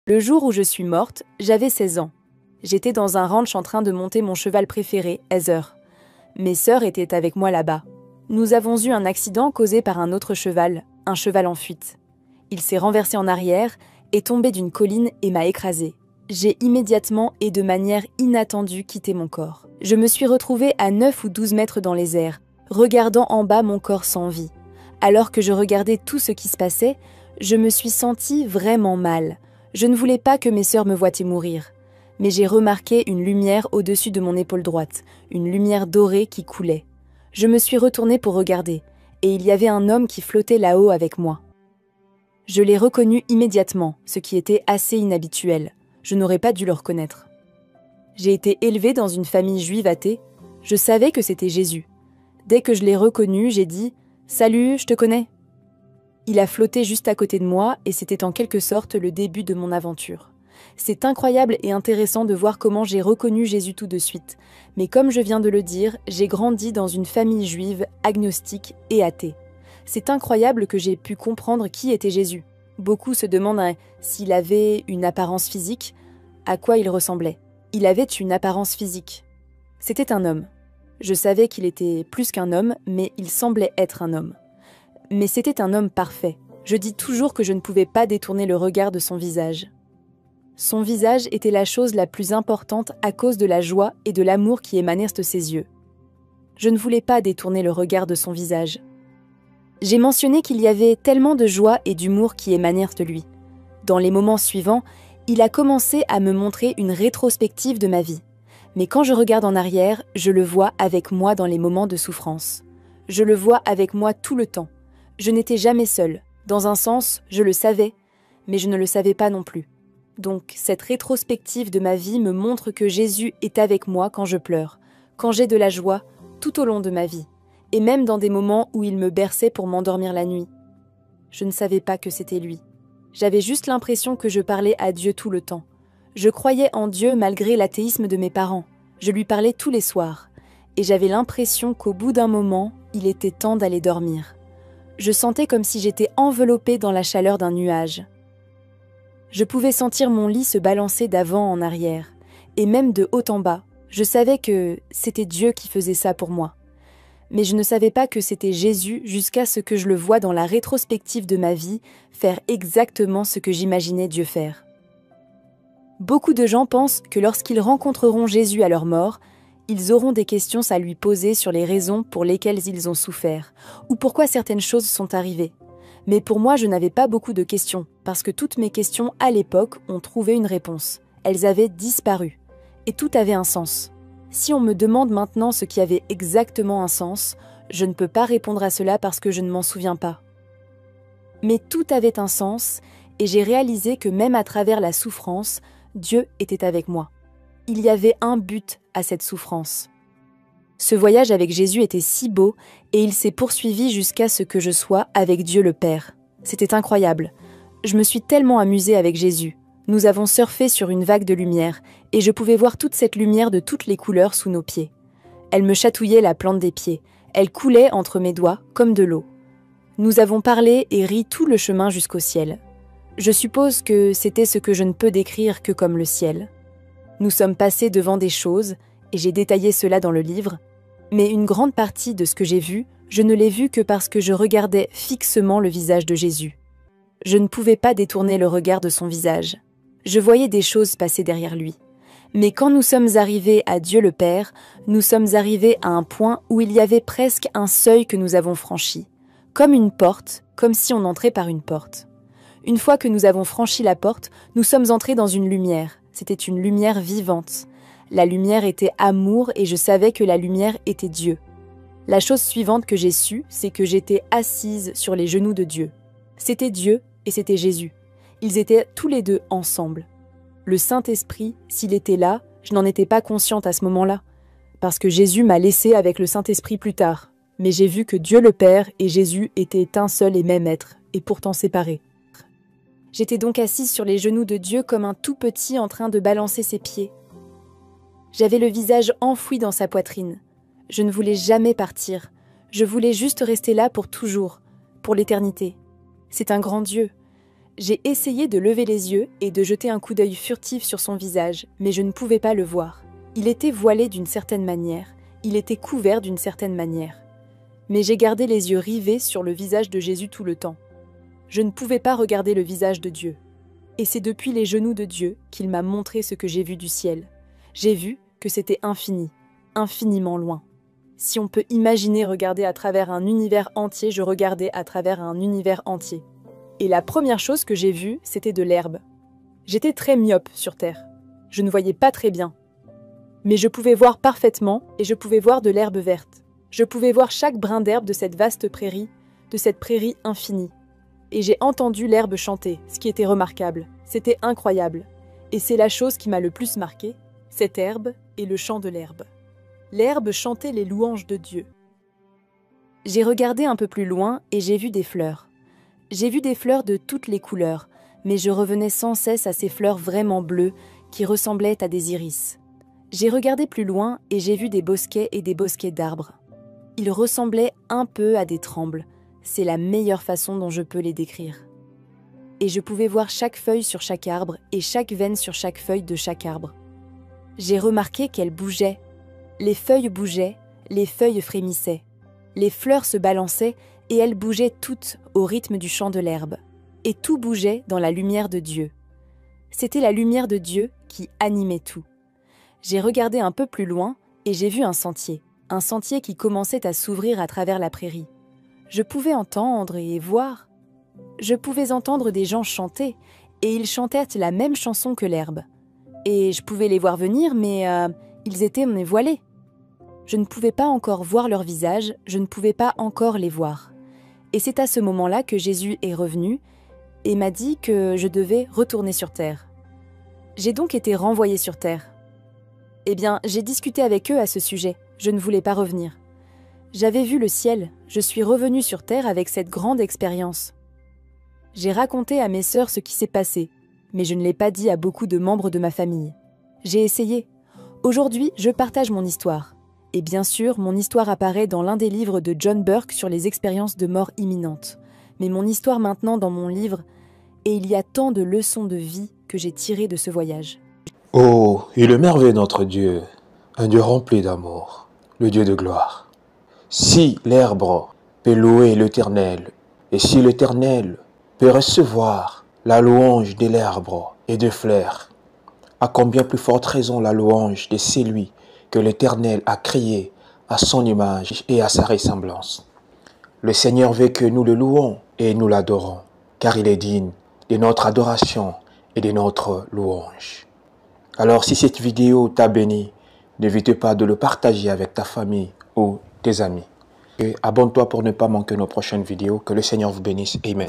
Le jour où je suis morte, j'avais 16 ans. J'étais dans un ranch en train de monter mon cheval préféré, Heather. Mes sœurs étaient avec moi là-bas. Nous avons eu un accident causé par un autre cheval, un cheval en fuite. Il s'est renversé en arrière, est tombé d'une colline et m'a écrasée. J'ai immédiatement et de manière inattendue quitté mon corps. Je me suis retrouvée à 9 ou 12 mètres dans les airs, regardant en bas mon corps sans vie. Alors que je regardais tout ce qui se passait, je me suis sentie vraiment mal. Je ne voulais pas que mes sœurs me voient mourir. Mais j'ai remarqué une lumière au-dessus de mon épaule droite, une lumière dorée qui coulait. Je me suis retournée pour regarder, et il y avait un homme qui flottait là-haut avec moi. Je l'ai reconnu immédiatement, ce qui était assez inhabituel. Je n'aurais pas dû le reconnaître. J'ai été élevée dans une famille juive athée. Je savais que c'était Jésus. Dès que je l'ai reconnu, j'ai dit « Salut, je te connais ». Il a flotté juste à côté de moi et c'était en quelque sorte le début de mon aventure. C'est incroyable et intéressant de voir comment j'ai reconnu Jésus tout de suite. Mais comme je viens de le dire, j'ai grandi dans une famille juive, agnostique et athée. C'est incroyable que j'ai pu comprendre qui était Jésus. Beaucoup se demandent s'il avait une apparence physique, à quoi il ressemblait. Il avait une apparence physique. C'était un homme. Je savais qu'il était plus qu'un homme, mais il semblait être un homme. Mais c'était un homme parfait. Je dis toujours que je ne pouvais pas détourner le regard de son visage. Son visage était la chose la plus importante à cause de la joie et de l'amour qui émanaient de ses yeux. Je ne voulais pas détourner le regard de son visage. J'ai mentionné qu'il y avait tellement de joie et d'humour qui émanèrent de lui. Dans les moments suivants, il a commencé à me montrer une rétrospective de ma vie. Mais quand je regarde en arrière, je le vois avec moi dans les moments de souffrance. Je le vois avec moi tout le temps. Je n'étais jamais seule. Dans un sens, je le savais, mais je ne le savais pas non plus. Donc, cette rétrospective de ma vie me montre que Jésus est avec moi quand je pleure, quand j'ai de la joie, tout au long de ma vie, et même dans des moments où il me berçait pour m'endormir la nuit. Je ne savais pas que c'était lui. J'avais juste l'impression que je parlais à Dieu tout le temps. Je croyais en Dieu malgré l'athéisme de mes parents. Je lui parlais tous les soirs, et j'avais l'impression qu'au bout d'un moment, il était temps d'aller dormir. Je sentais comme si j'étais enveloppée dans la chaleur d'un nuage. Je pouvais sentir mon lit se balancer d'avant en arrière, et même de haut en bas. Je savais que c'était Dieu qui faisait ça pour moi. Mais je ne savais pas que c'était Jésus jusqu'à ce que je le voie dans la rétrospective de ma vie faire exactement ce que j'imaginais Dieu faire. Beaucoup de gens pensent que lorsqu'ils rencontreront Jésus à leur mort, ils auront des questions à lui poser sur les raisons pour lesquelles ils ont souffert, ou pourquoi certaines choses sont arrivées. Mais pour moi, je n'avais pas beaucoup de questions, parce que toutes mes questions, à l'époque, ont trouvé une réponse. Elles avaient disparu. Et tout avait un sens. Si on me demande maintenant ce qui avait exactement un sens, je ne peux pas répondre à cela parce que je ne m'en souviens pas. Mais tout avait un sens, et j'ai réalisé que même à travers la souffrance, Dieu était avec moi. Il y avait un but à cette souffrance. Ce voyage avec Jésus était si beau et il s'est poursuivi jusqu'à ce que je sois avec Dieu le Père. C'était incroyable. Je me suis tellement amusée avec Jésus. Nous avons surfé sur une vague de lumière et je pouvais voir toute cette lumière de toutes les couleurs sous nos pieds. Elle me chatouillait la plante des pieds. Elle coulait entre mes doigts comme de l'eau. Nous avons parlé et ri tout le chemin jusqu'au ciel. Je suppose que c'était ce que je ne peux décrire que comme le ciel. Nous sommes passés devant des choses, et j'ai détaillé cela dans le livre, mais une grande partie de ce que j'ai vu, je ne l'ai vu que parce que je regardais fixement le visage de Jésus. Je ne pouvais pas détourner le regard de son visage. Je voyais des choses passer derrière lui. Mais quand nous sommes arrivés à Dieu le Père, nous sommes arrivés à un point où il y avait presque un seuil que nous avons franchi, comme une porte, comme si on entrait par une porte. Une fois que nous avons franchi la porte, nous sommes entrés dans une lumière. C'était une lumière vivante. La lumière était amour et je savais que la lumière était Dieu. La chose suivante que j'ai su, c'est que j'étais assise sur les genoux de Dieu. C'était Dieu et c'était Jésus. Ils étaient tous les deux ensemble. Le Saint-Esprit, s'il était là, je n'en étais pas consciente à ce moment-là, parce que Jésus m'a laissée avec le Saint-Esprit plus tard. Mais j'ai vu que Dieu le Père et Jésus étaient un seul et même être, et pourtant séparés. J'étais donc assise sur les genoux de Dieu comme un tout petit en train de balancer ses pieds. J'avais le visage enfoui dans sa poitrine. Je ne voulais jamais partir. Je voulais juste rester là pour toujours, pour l'éternité. C'est un grand Dieu. J'ai essayé de lever les yeux et de jeter un coup d'œil furtif sur son visage, mais je ne pouvais pas le voir. Il était voilé d'une certaine manière, il était couvert d'une certaine manière. Mais j'ai gardé les yeux rivés sur le visage de Jésus tout le temps. Je ne pouvais pas regarder le visage de Dieu. Et c'est depuis les genoux de Dieu qu'il m'a montré ce que j'ai vu du ciel. J'ai vu que c'était infini, infiniment loin. Si on peut imaginer regarder à travers un univers entier, je regardais à travers un univers entier. Et la première chose que j'ai vue, c'était de l'herbe. J'étais très myope sur Terre. Je ne voyais pas très bien. Mais je pouvais voir parfaitement et je pouvais voir de l'herbe verte. Je pouvais voir chaque brin d'herbe de cette vaste prairie, de cette prairie infinie. Et j'ai entendu l'herbe chanter, ce qui était remarquable. C'était incroyable. Et c'est la chose qui m'a le plus marqué, cette herbe et le chant de l'herbe. L'herbe chantait les louanges de Dieu. J'ai regardé un peu plus loin et j'ai vu des fleurs. J'ai vu des fleurs de toutes les couleurs, mais je revenais sans cesse à ces fleurs vraiment bleues qui ressemblaient à des iris. J'ai regardé plus loin et j'ai vu des bosquets et des bosquets d'arbres. Ils ressemblaient un peu à des trembles. C'est la meilleure façon dont je peux les décrire. Et je pouvais voir chaque feuille sur chaque arbre et chaque veine sur chaque feuille de chaque arbre. J'ai remarqué qu'elles bougeaient. Les feuilles bougeaient, les feuilles frémissaient. Les fleurs se balançaient et elles bougeaient toutes au rythme du chant de l'herbe. Et tout bougeait dans la lumière de Dieu. C'était la lumière de Dieu qui animait tout. J'ai regardé un peu plus loin et j'ai vu un sentier qui commençait à s'ouvrir à travers la prairie. Je pouvais entendre et voir. Je pouvais entendre des gens chanter, et ils chantaient la même chanson que l'herbe. Et je pouvais les voir venir, mais ils étaient voilés. Je ne pouvais pas encore voir leur visage, je ne pouvais pas encore les voir. Et c'est à ce moment-là que Jésus est revenu et m'a dit que je devais retourner sur terre. J'ai donc été renvoyée sur terre. Eh bien, j'ai discuté avec eux à ce sujet, je ne voulais pas revenir. J'avais vu le ciel, je suis revenue sur terre avec cette grande expérience. J'ai raconté à mes sœurs ce qui s'est passé, mais je ne l'ai pas dit à beaucoup de membres de ma famille. J'ai essayé. Aujourd'hui, je partage mon histoire. Et bien sûr, mon histoire apparaît dans l'un des livres de John Burke sur les expériences de mort imminente. Mais mon histoire maintenant dans mon livre, et il y a tant de leçons de vie que j'ai tirées de ce voyage. Oh, il est merveilleux notre Dieu, un Dieu rempli d'amour, le Dieu de gloire. Si l'herbe peut louer l'Éternel, et si l'Éternel peut recevoir la louange de l'herbe et des fleurs, à combien plus forte raison la louange de celui que l'Éternel a créé à son image et à sa ressemblance. Le Seigneur veut que nous le louons et nous l'adorons, car il est digne de notre adoration et de notre louange. Alors si cette vidéo t'a béni, n'hésite pas de le partager avec ta famille ou tes amis. Et abonne-toi pour ne pas manquer nos prochaines vidéos. Que le Seigneur vous bénisse. Amen.